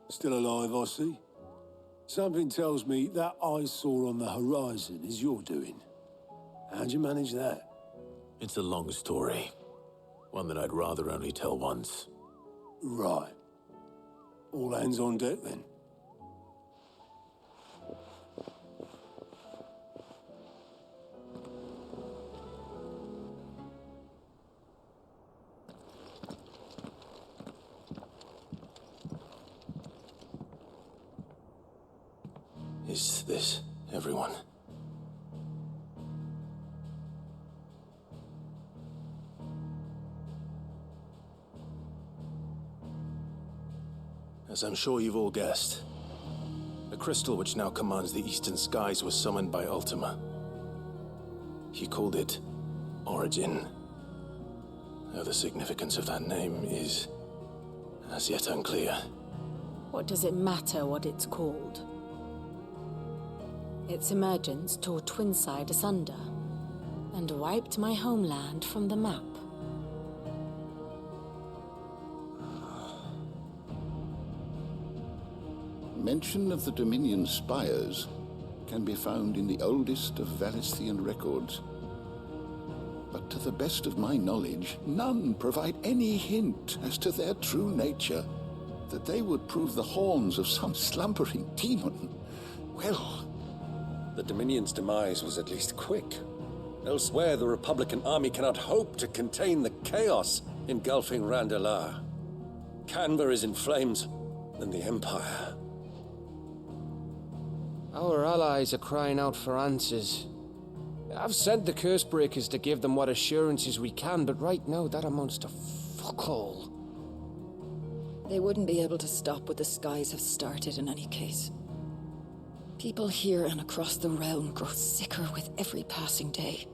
Still alive, I see. Something tells me that I saw on the horizon is your doing. How'd you manage that? It's a long story. One that I'd rather only tell once. Right. All hands on deck, then. Is this everyone? As I'm sure you've all guessed, the crystal which now commands the eastern skies was summoned by Ultima. He called it Origin. Though the significance of that name is as yet unclear. What does it matter what it's called? Its emergence tore Twinside asunder, and wiped my homeland from the map. Mention of the Dominion spires can be found in the oldest of Valisthian records. But to the best of my knowledge, none provide any hint as to their true nature. That they would prove the horns of some slumbering demon. Well... The Dominion's demise was at least quick. Elsewhere, the Republican army cannot hope to contain the chaos engulfing Randalar. Canva is in flames, and the Empire. Our allies are crying out for answers. I've sent the Cursebreakers to give them what assurances we can, but right now that amounts to fuck all. They wouldn't be able to stop what the skies have started in any case. People here and across the realm grow sicker with every passing day.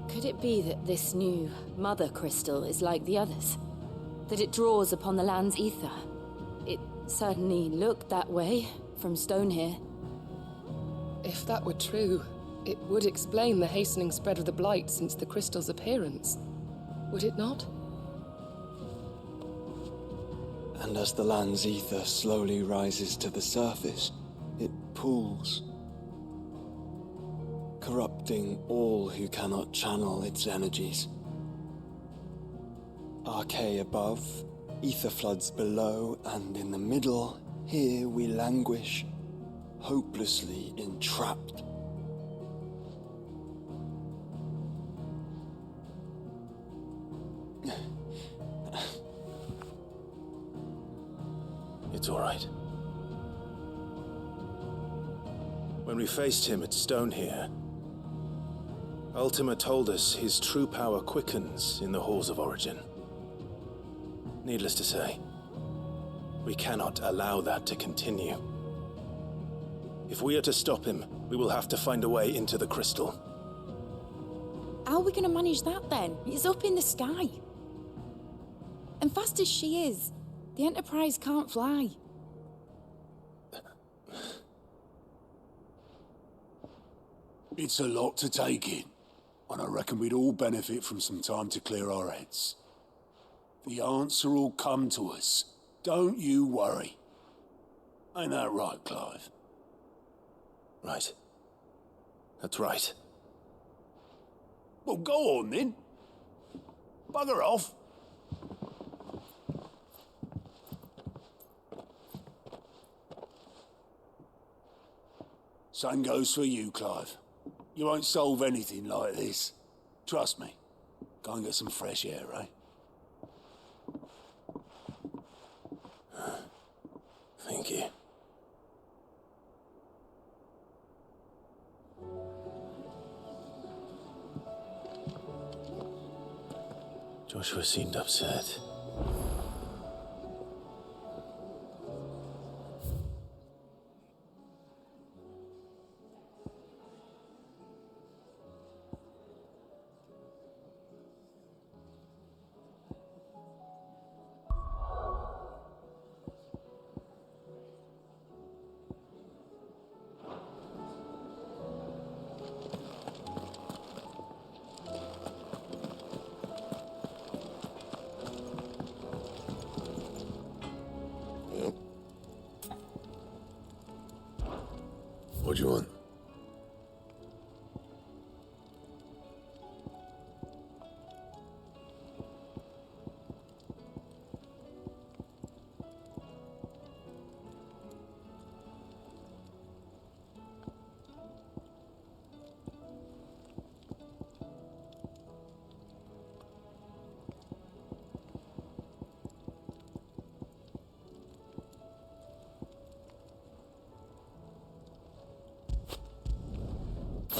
Could it be that this new Mother Crystal is like the others? That it draws upon the land's ether? It certainly looked that way from stone here. If that were true, it would explain the hastening spread of the Blight since the crystal's appearance. Would it not? And as the land's ether slowly rises to the surface, it pools, corrupting all who cannot channel its energies. Archay above, ether floods below, and in the middle, here we languish, hopelessly entrapped. It's all right. When we faced him at Stone here, Ultima told us his true power quickens in the halls of Origin. Needless to say, we cannot allow that to continue. If we are to stop him, we will have to find a way into the crystal. How are we going to manage that then? It's up in the sky. And fast as she is, the Enterprise can't fly. It's a lot to take in, and I reckon we'd all benefit from some time to clear our heads. The answer will come to us. Don't you worry. Ain't that right, Clive? Right. That's right. Well, go on then. Bugger off. Same goes for you, Clive. You won't solve anything like this. Trust me. Go and get some fresh air, eh? Thank you. Joshua seemed upset. What do you want?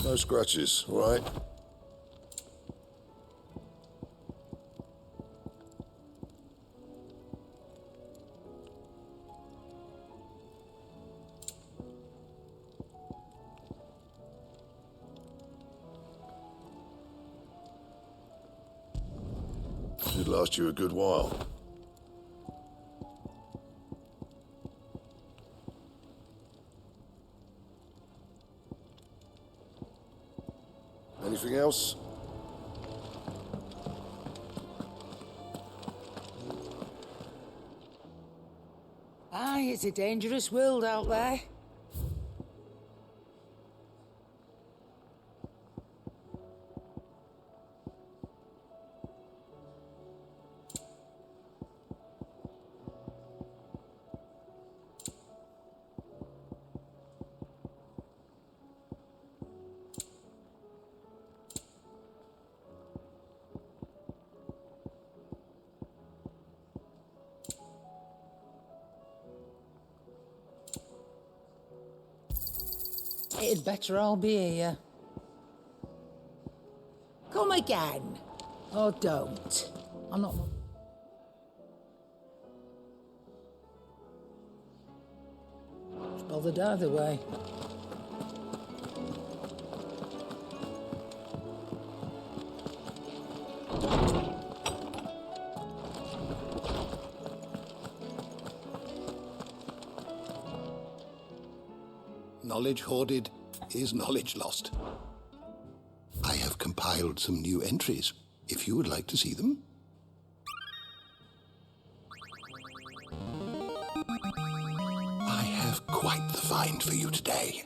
No scratches, all right? Should last you a good while. Anything else? Aye, it's a dangerous world out there. It'd better all be here. Come again. Or don't. I'm not... It's bothered either way. Knowledge hoarded is knowledge lost. I have compiled some new entries, if you would like to see them. I have quite the find for you today.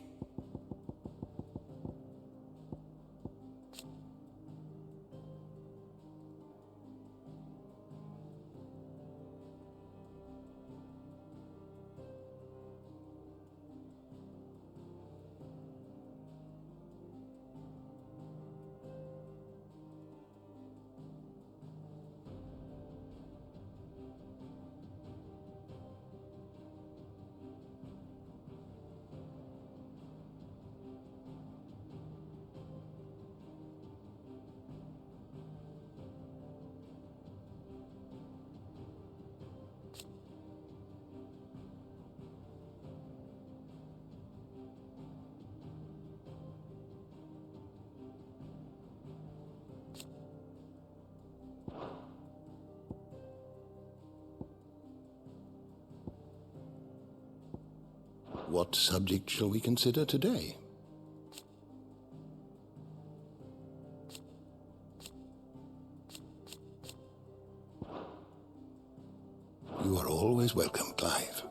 What subject shall we consider today? You are always welcome, Clive.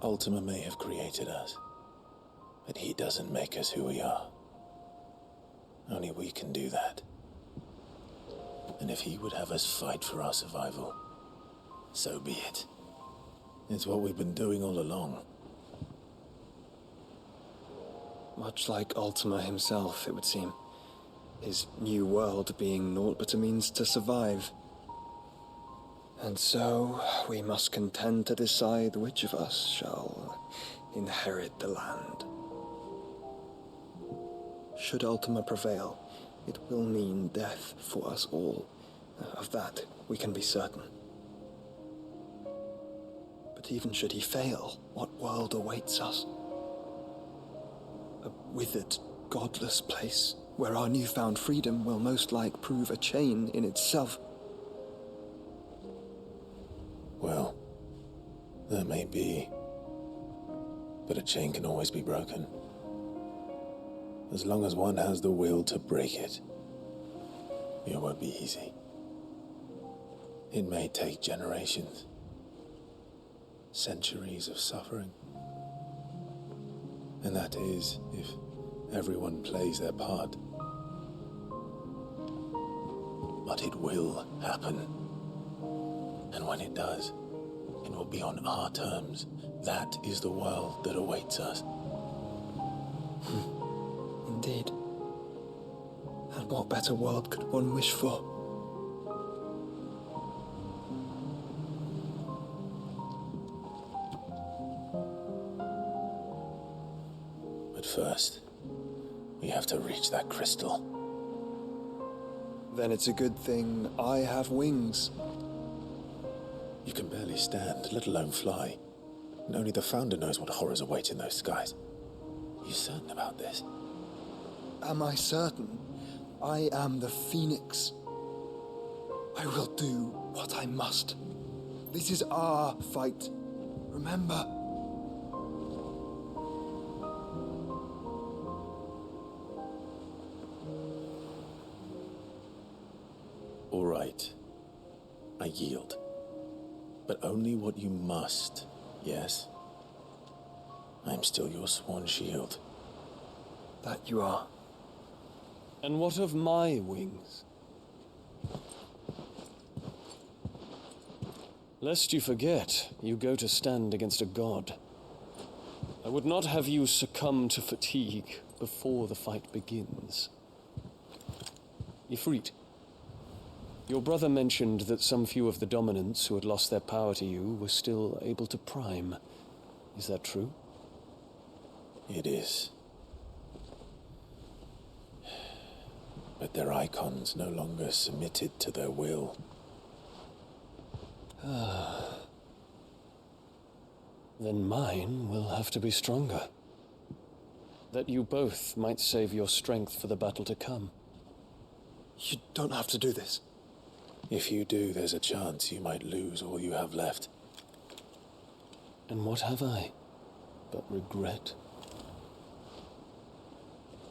Ultima may have created us, but he doesn't make us who we are. Only we can do that. And if he would have us fight for our survival, so be it. It's what we've been doing all along. Much like Ultima himself, it would seem. His new world being naught but a means to survive. And so, we must contend to decide which of us shall inherit the land. Should Ultima prevail, it will mean death for us all. Of that, we can be certain. But even should he fail, what world awaits us? A withered, godless place, where our newfound freedom will most like prove a chain in itself. Well, that may be. But a chain can always be broken. As long as one has the will to break it. It won't be easy. It may take generations. Centuries of suffering. And that is, if everyone plays their part. But it will happen. And when it does, it will be on our terms. That is the world that awaits us. Indeed. And what better world could one wish for? But first, we have to reach that crystal. Then it's a good thing I have wings. You can barely stand, let alone fly. And only the Founder knows what horrors await in those skies. Are you certain about this? Am I certain? I am the Phoenix. I will do what I must. This is our fight. Remember? All right. I yield. But only what you must, yes? I'm still your sworn shield. That you are. And what of my wings? Lest you forget, you go to stand against a god. I would not have you succumb to fatigue before the fight begins. Ifrit, your brother mentioned that some few of the dominants who had lost their power to you were still able to prime. Is that true? It is. But their icons no longer submitted to their will. Then mine will have to be stronger. That you both might save your strength for the battle to come. You don't have to do this. If you do, there's a chance you might lose all you have left. And what have I but regret?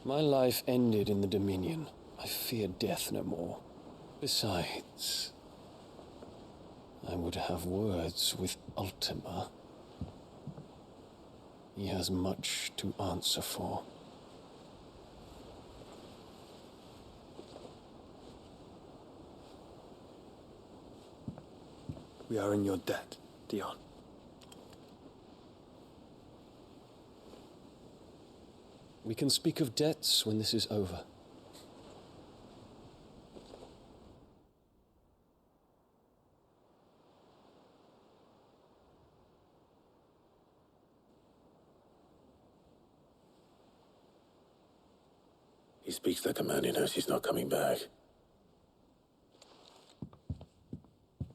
My life ended in the Dominion. I fear death no more. Besides, I would have words with Ultima. He has much to answer for. We are in your debt, Dion. We can speak of debts when this is over. He speaks like a man who knows he's not coming back.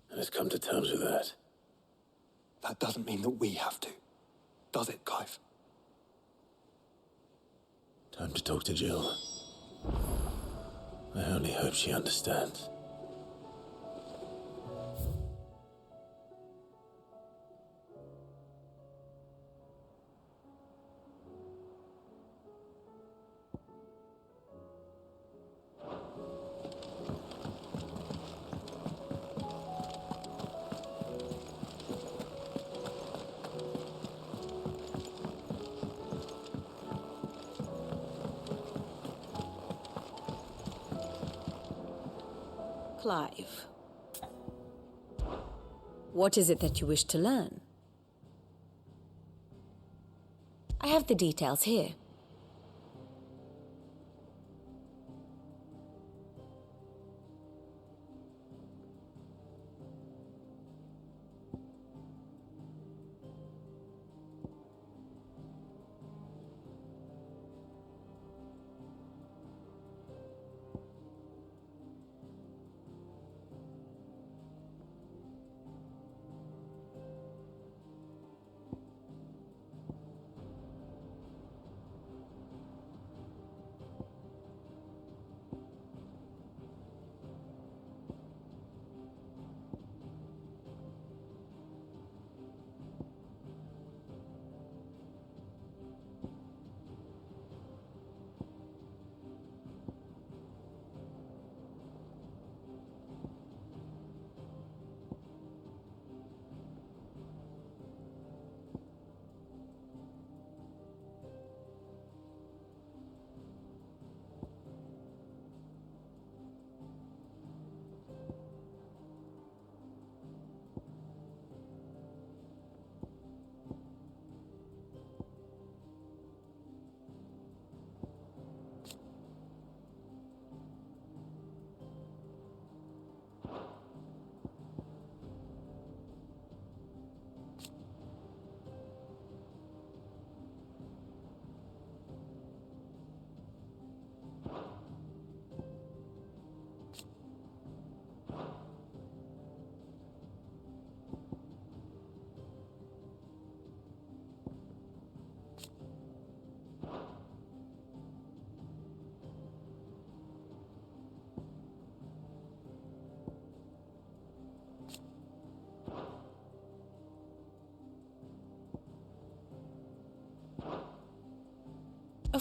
And has come to terms with that. That doesn't mean that we have to, does it, Clive? Time to talk to Jill. I only hope she understands. Clive, what is it that you wish to learn? I have the details here.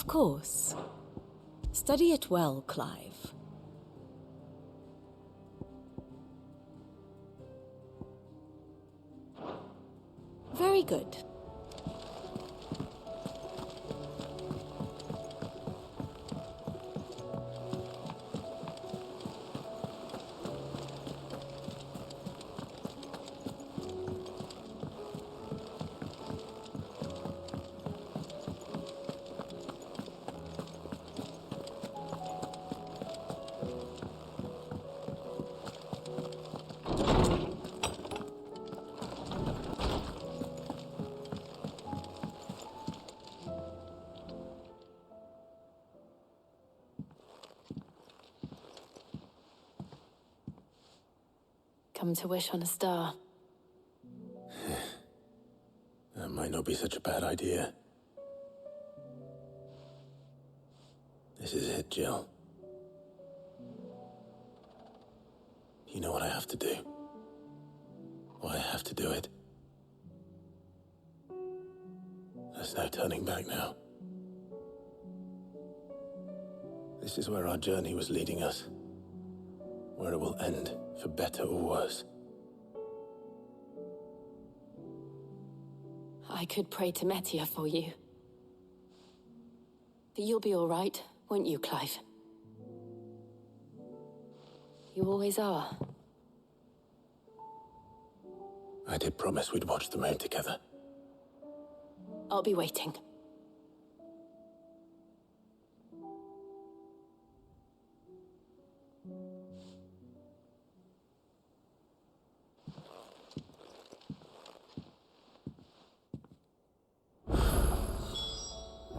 Of course. Study it well, Clive. Very good. Come to wish on a star. That might not be such a bad idea. This is it, Jill. You know what I have to do. Why I have to do it. There's no turning back now. This is where our journey was leading us. Where it will end, for better or worse. I could pray to Metia for you. But you'll be all right, won't you, Clive? You always are. I did promise we'd watch the moon together. I'll be waiting.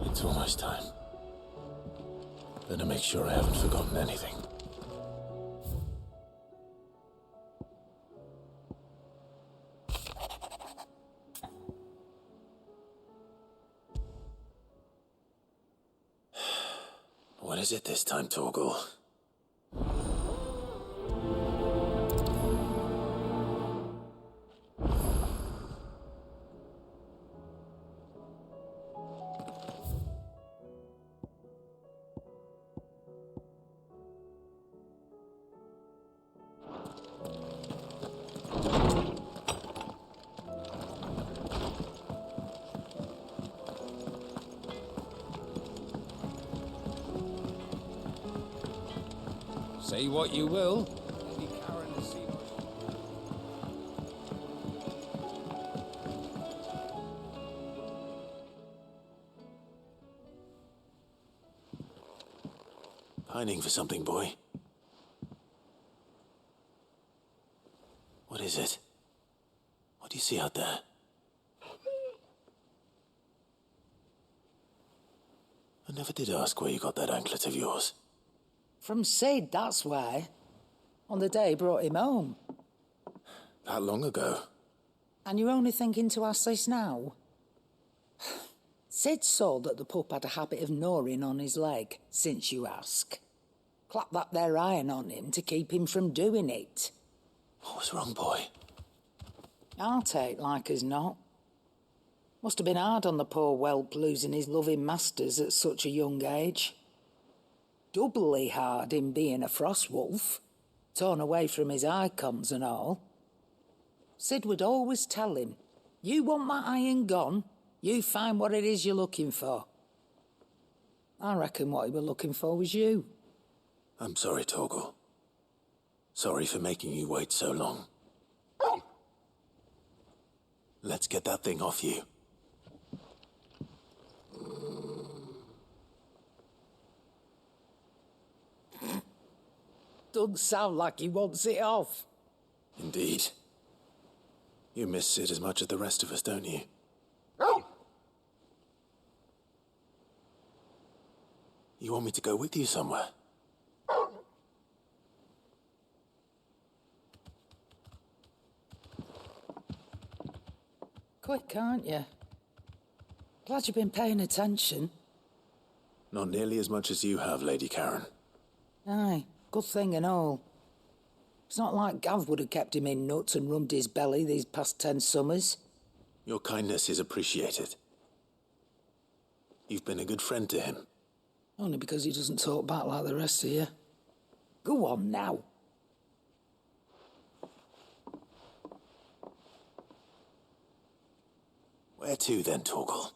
It's almost time. Better make sure I haven't forgotten anything. What is it this time, Torgal? Say what you will. Lady Karen has seen us. Pining for something, boy. What is it? What do you see out there? I never did ask where you got that anklet of yours. From Sid, that's why. On the day he brought him home. That long ago? And you're only thinking to ask this now? Sid saw that the pup had a habit of gnawing on his leg, since you ask. Clap that there iron on him to keep him from doing it. What was wrong, boy? I'll take like as not. Must have been hard on the poor whelp losing his loving masters at such a young age. Doubly hard in being a frost wolf, torn away from his icons and all. Sid would always tell him, you want that iron gone, you find what it is you're looking for. I reckon what he was looking for was you. I'm sorry, Torgal. Sorry for making you wait so long. Let's get that thing off you. Doesn't sound like he wants it off. Indeed. You miss Sid as much as the rest of us, don't you? You want me to go with you somewhere? Quick, aren't you? Glad you've been paying attention. Not nearly as much as you have, Lady Karen. Aye, good thing and all. It's not like Gav would have kept him in nuts and rubbed his belly these past 10 summers. Your kindness is appreciated. You've been a good friend to him. Only because he doesn't talk back like the rest of you. Go on now. Where to then, Torgal?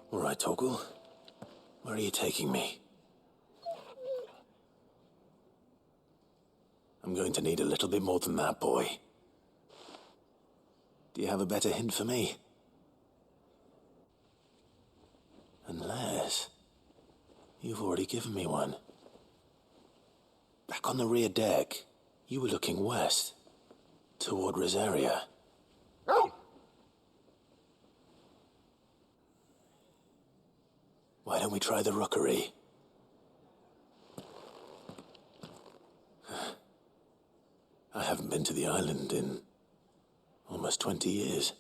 All right, Torgal. Where are you taking me? I'm going to need a little bit more than that, boy. Do you have a better hint for me? Unless you've already given me one. Back on the rear deck, you were looking west, toward Rosaria. Why don't we try the rookery? I haven't been to the island in almost 20 years.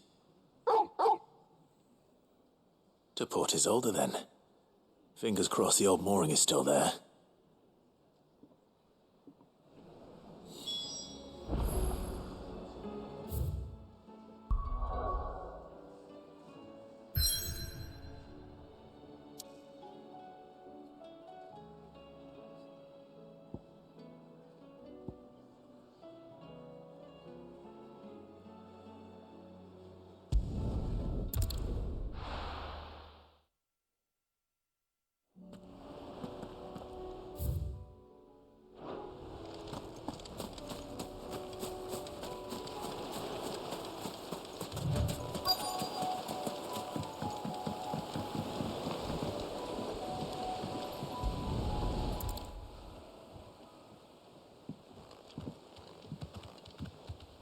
To Port Isolde, then. Fingers crossed the old mooring is still there.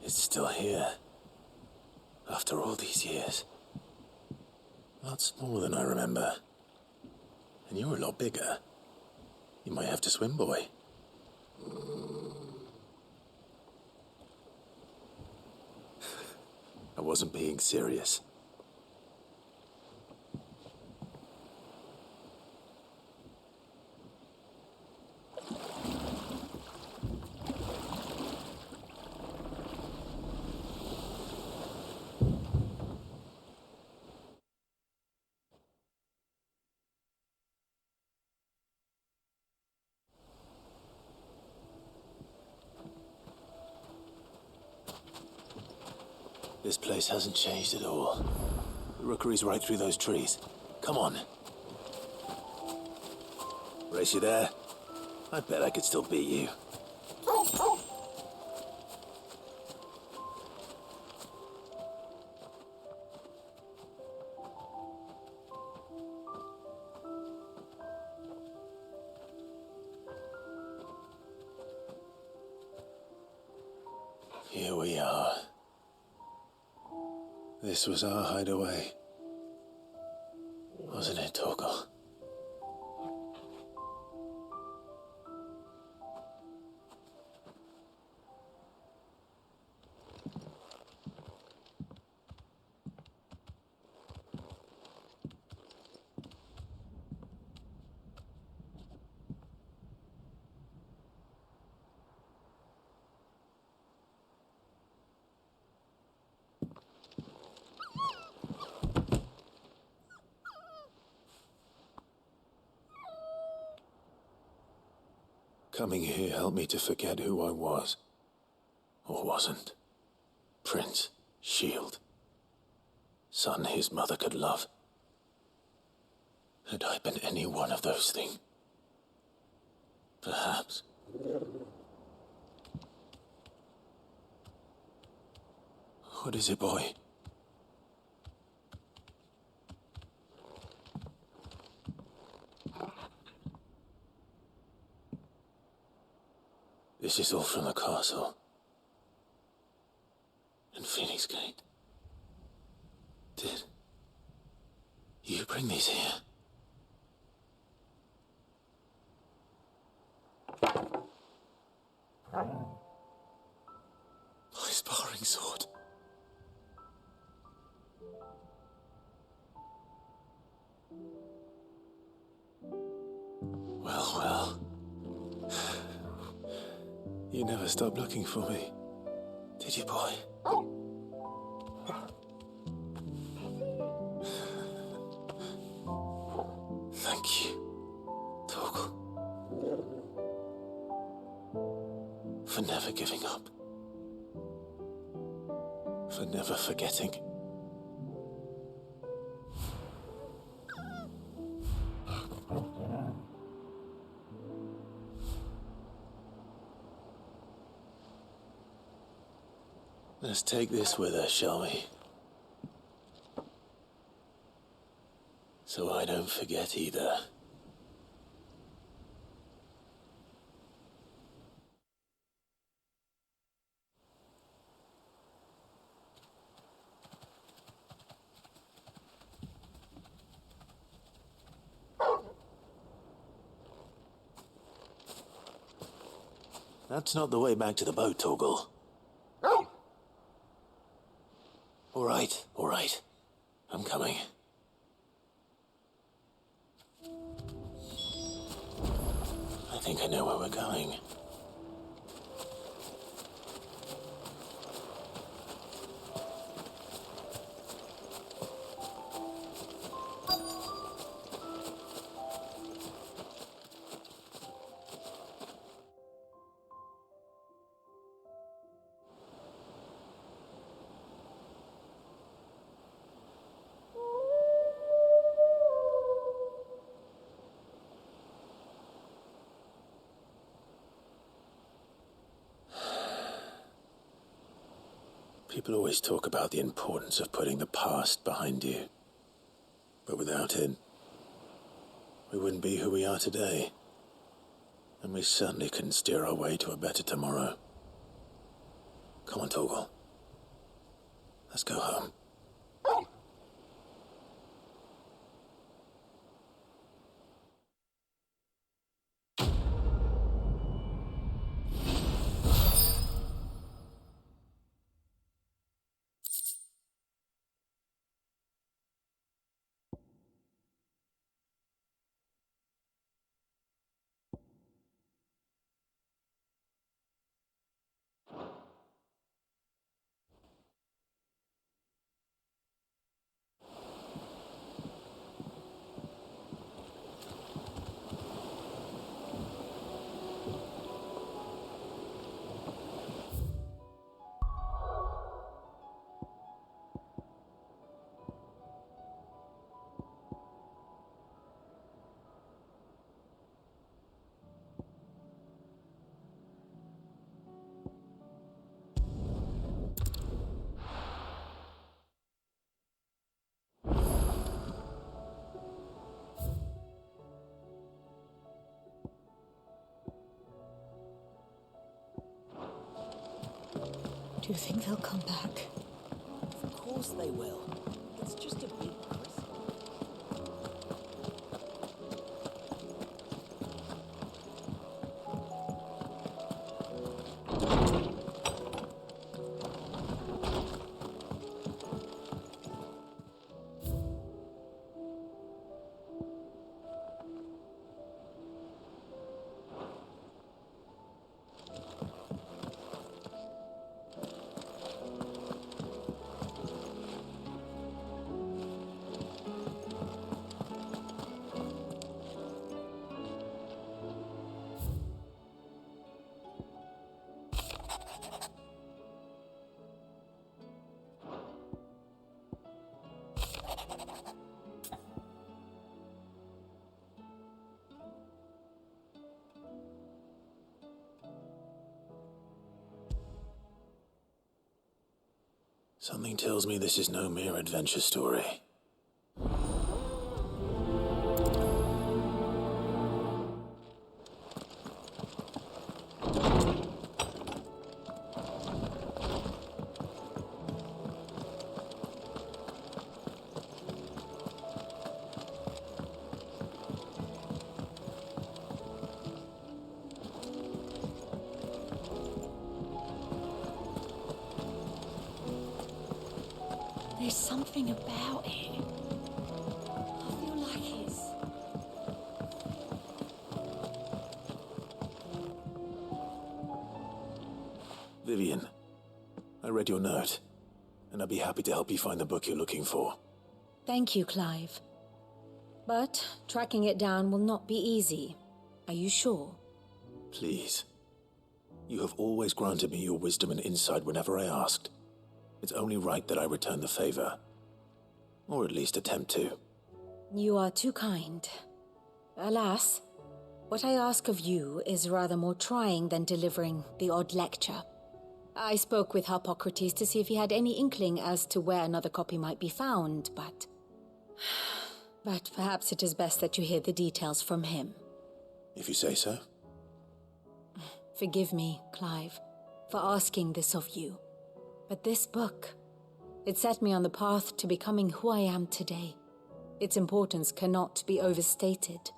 It's still here. After all these years. A lot smaller than I remember. And you're a lot bigger. You might have to swim, boy. I wasn't being serious. This place hasn't changed at all. The rookery's right through those trees. Come on. Race you there? I bet I could still beat you. Here we are. This was our hideaway. Wasn't it, Torgal? Coming here helped me to forget who I was. Or wasn't. Prince, shield. Son his mother could love. Had I been any one of those things? Perhaps. What is it, boy? This is all from the castle. In Phoenix Gate. Did you bring these here? My sparring sword. Well. You never stopped looking for me, did you, boy? Thank you, Torgal, for never giving up, for never forgetting. Let's take this with us, shall we? So I don't forget either. That's not the way back to the boat, Torgal. All right. I'm coming. I think I know where we're going. People always talk about the importance of putting the past behind you. But without it, we wouldn't be who we are today. And we certainly couldn't steer our way to a better tomorrow. Come on, Torgal. Let's go home. Do you think they'll come back? Of course they will. It's just a big crystal. Something tells me this is no mere adventure story. something about it. I feel like it's... Vivian, I read your note, and I'd be happy to help you find the book you're looking for. Thank you, Clive. But tracking it down will not be easy. Are you sure? Please. You have always granted me your wisdom and insight whenever I asked. It's only right that I return the favor. Or at least attempt to. You are too kind. Alas, what I ask of you is rather more trying than delivering the odd lecture. I spoke with Harpocrates to see if he had any inkling as to where another copy might be found, but... But perhaps it is best that you hear the details from him. If you say so. Forgive me, Clive, for asking this of you. But this book, it set me on the path to becoming who I am today. Its importance cannot be overstated.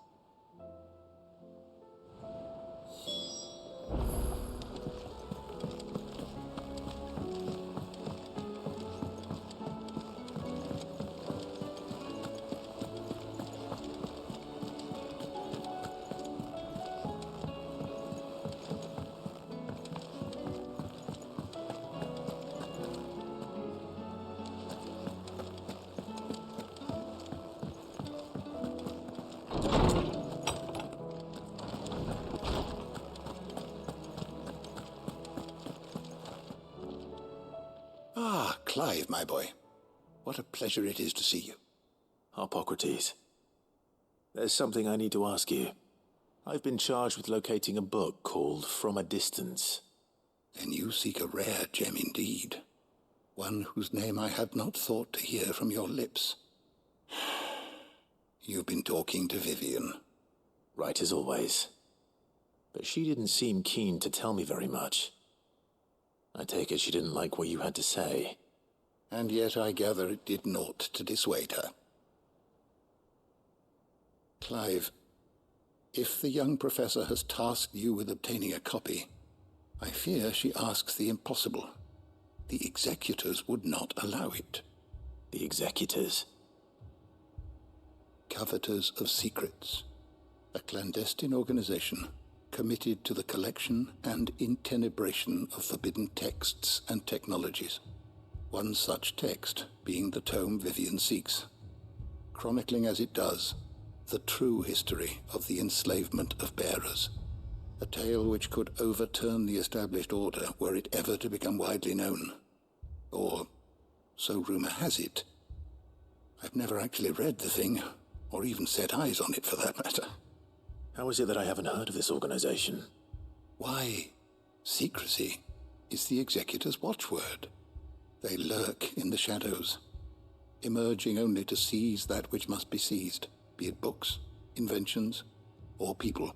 Ah, Clive, my boy. What a pleasure it is to see you. Harpocrates. There's something I need to ask you. I've been charged with locating a book called From a Distance. Then you seek a rare gem indeed. One whose name I had not thought to hear from your lips. You've been talking to Vivian. Right as always. But she didn't seem keen to tell me very much. I take it she didn't like what you had to say. And yet I gather it did naught to dissuade her. Clive, if the young professor has tasked you with obtaining a copy, I fear she asks the impossible. The executors would not allow it. The executors? Coveters of Secrets, a clandestine organization committed to the collection and intenebration of forbidden texts and technologies. One such text being the tome Vivian seeks, chronicling as it does the true history of the enslavement of bearers, a tale which could overturn the established order were it ever to become widely known. Or, so rumor has it. I've never actually read the thing, or even set eyes on it for that matter. How is it that I haven't heard of this organization? Why, secrecy is the executor's watchword. They lurk in the shadows, emerging only to seize that which must be seized, be it books, inventions, or people,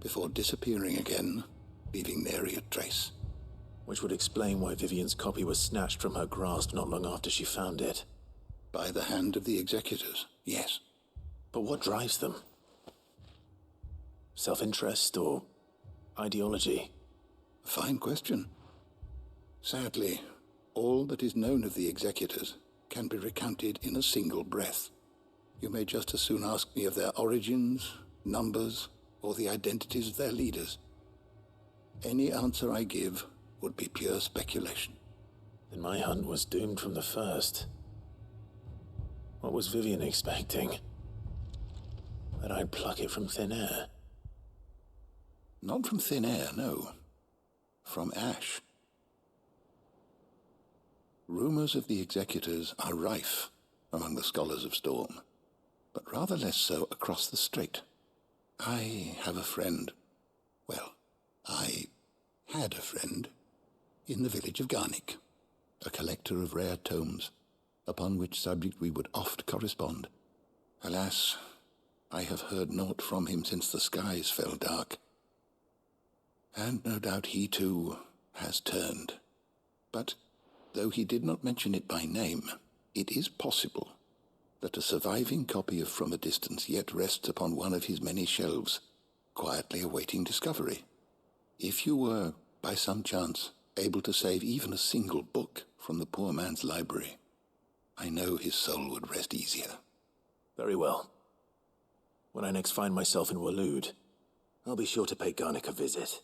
before disappearing again, leaving nary a trace. Which would explain why Vivian's copy was snatched from her grasp not long after she found it. By the hand of the executors, yes. But what drives them? Self-interest or ideology? A fine question. Sadly, all that is known of the executors can be recounted in a single breath. You may just as soon ask me of their origins, numbers, or the identities of their leaders. Any answer I give would be pure speculation. Then my hunt was doomed from the first. What was Vivian expecting? That I'd pluck it from thin air? Not from thin air, no. From ash. Rumors of the executors are rife among the scholars of Storm, but rather less so across the strait. I have a friend. Well, I had a friend in the village of Garnick, a collector of rare tomes, upon which subject we would oft correspond. Alas, I have heard naught from him since the skies fell dark. And no doubt he, too, has turned. But, though he did not mention it by name, it is possible that a surviving copy of From a Distance yet rests upon one of his many shelves, quietly awaiting discovery. If you were, by some chance, able to save even a single book from the poor man's library, I know his soul would rest easier. Very well. When I next find myself in Waloed, I'll be sure to pay Garnick a visit.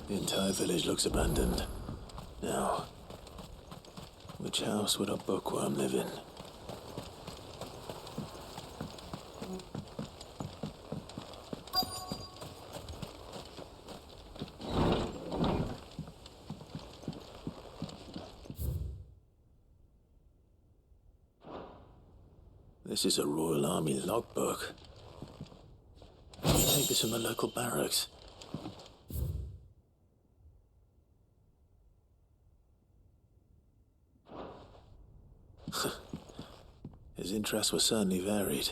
The entire village looks abandoned. Now, which house would a bookworm live in? This is a Royal Army logbook. Why did you take this from the local barracks? His interests were certainly varied.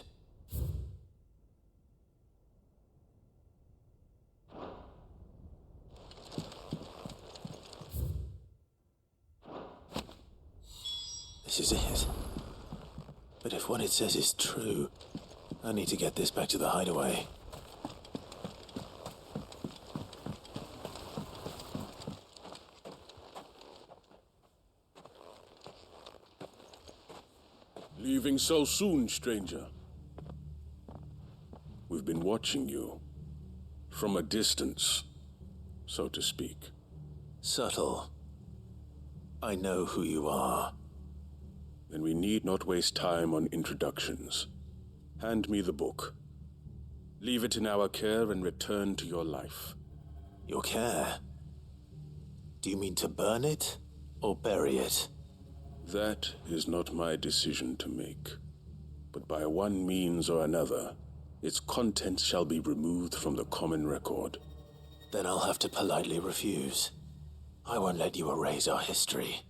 This is it. But if what it says is true, I need to get this back to the hideaway. Leaving so soon, stranger? We've been watching you. From a distance, so to speak. Subtle. I know who you are. Then we need not waste time on introductions. Hand me the book. Leave it in our care and return to your life. Your care? Do you mean to burn it or bury it? That is not my decision to make. But by one means or another, its contents shall be removed from the common record. Then I'll have to politely refuse. I won't let you erase our history.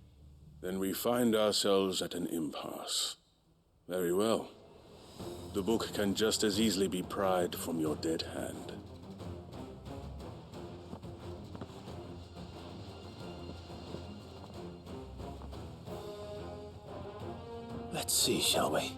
Then we find ourselves at an impasse. Very well. The book can just as easily be pried from your dead hand. Let's see, shall we?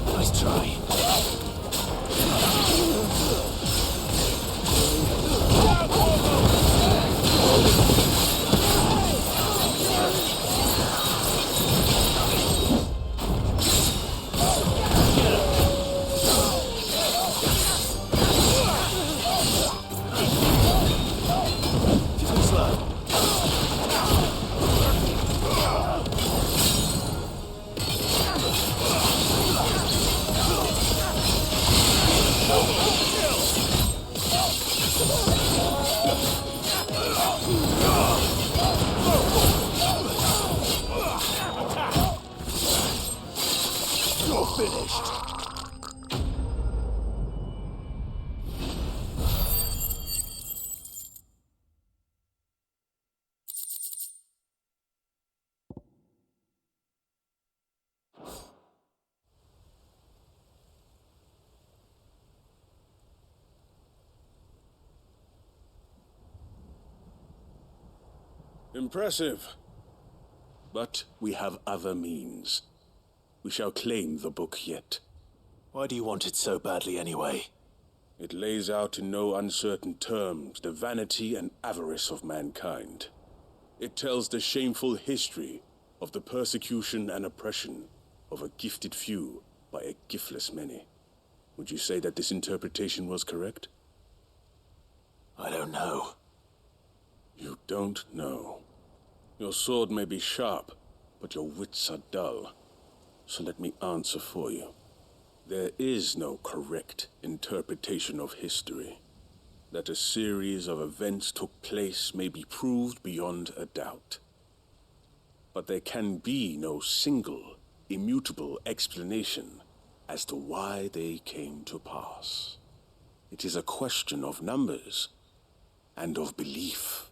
Nice try. You're finished. Impressive. But we have other means. We shall claim the book yet. Why do you want it so badly anyway? It lays out in no uncertain terms the vanity and avarice of mankind. It tells the shameful history of the persecution and oppression of a gifted few by a giftless many. Would you say that this interpretation was correct? I don't know. You don't know. Your sword may be sharp, but your wits are dull. So let me answer for you. There is no correct interpretation of history. That a series of events took place may be proved beyond a doubt. But there can be no single, immutable explanation as to why they came to pass. It is a question of numbers and of belief.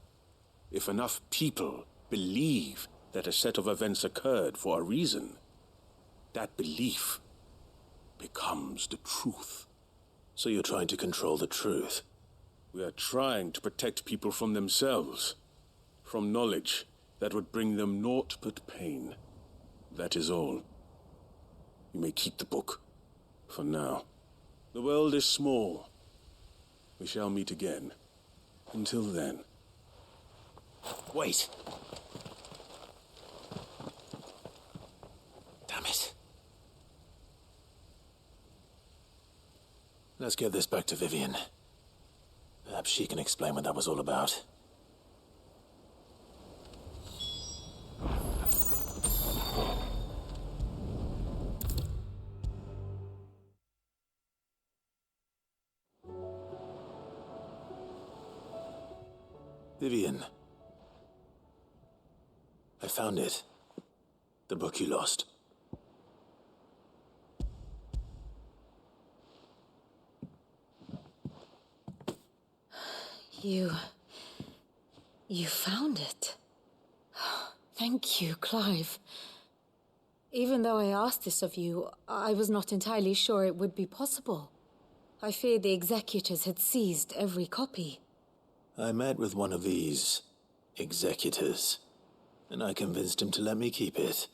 If enough people believe that a set of events occurred for a reason, that belief becomes the truth. So you're trying to control the truth? We are trying to protect people from themselves, from knowledge that would bring them naught but pain. That is all. You may keep the book, for now. The world is small. We shall meet again. Until then. Wait! Damn it. Let's get this back to Vivian. Perhaps she can explain what that was all about. Vivian. I found it. The book you lost. You found it. Thank you, Clive. Even though I asked this of you, I was not entirely sure it would be possible. I feared the executors had seized every copy. I met with one of these executors, and I convinced him to let me keep it.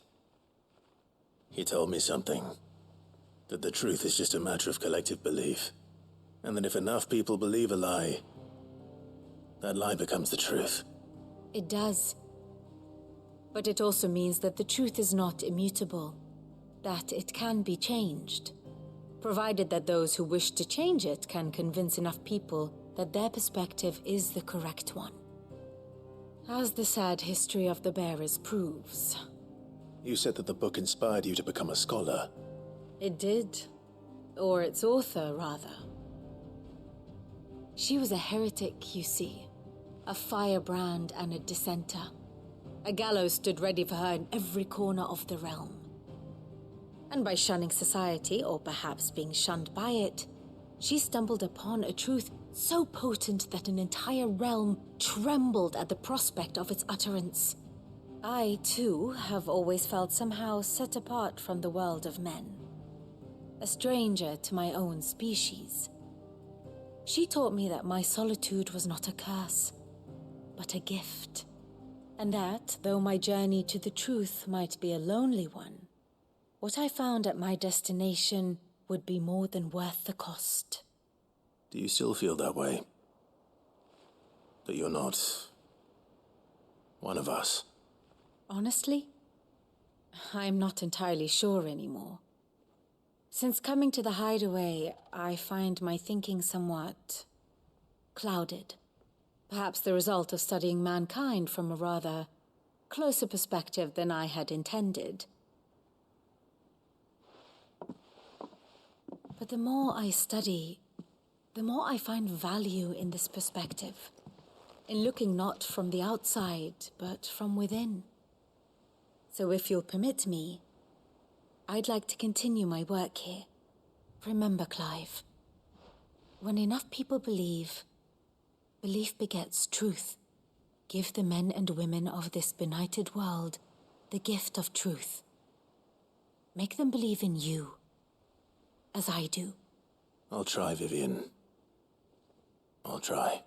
He told me something. That the truth is just a matter of collective belief. And that if enough people believe a lie, that lie becomes the truth. It does. But it also means that the truth is not immutable. That it can be changed. Provided that those who wish to change it can convince enough people that their perspective is the correct one. As the sad history of the bearers proves. You said that the book inspired you to become a scholar. It did. Or its author, rather. She was a heretic, you see. A firebrand and a dissenter. A gallows stood ready for her in every corner of the realm. And by shunning society, or perhaps being shunned by it, she stumbled upon a truth so potent that an entire realm trembled at the prospect of its utterance. I, too, have always felt somehow set apart from the world of men. A stranger to my own species. She taught me that my solitude was not a curse, but a gift. And that, though my journey to the truth might be a lonely one, what I found at my destination would be more than worth the cost. Do you still feel that way? That you're not one of us? Honestly, I'm not entirely sure anymore. Since coming to the hideaway, I find my thinking somewhat clouded. Perhaps the result of studying mankind from a rather closer perspective than I had intended. But the more I study, the more I find value in this perspective. In looking not from the outside, but from within. So if you'll permit me, I'd like to continue my work here. Remember, Clive, when enough people believe, belief begets truth. Give the men and women of this benighted world the gift of truth. Make them believe in you, as I do. I'll try, Vivian. I'll try.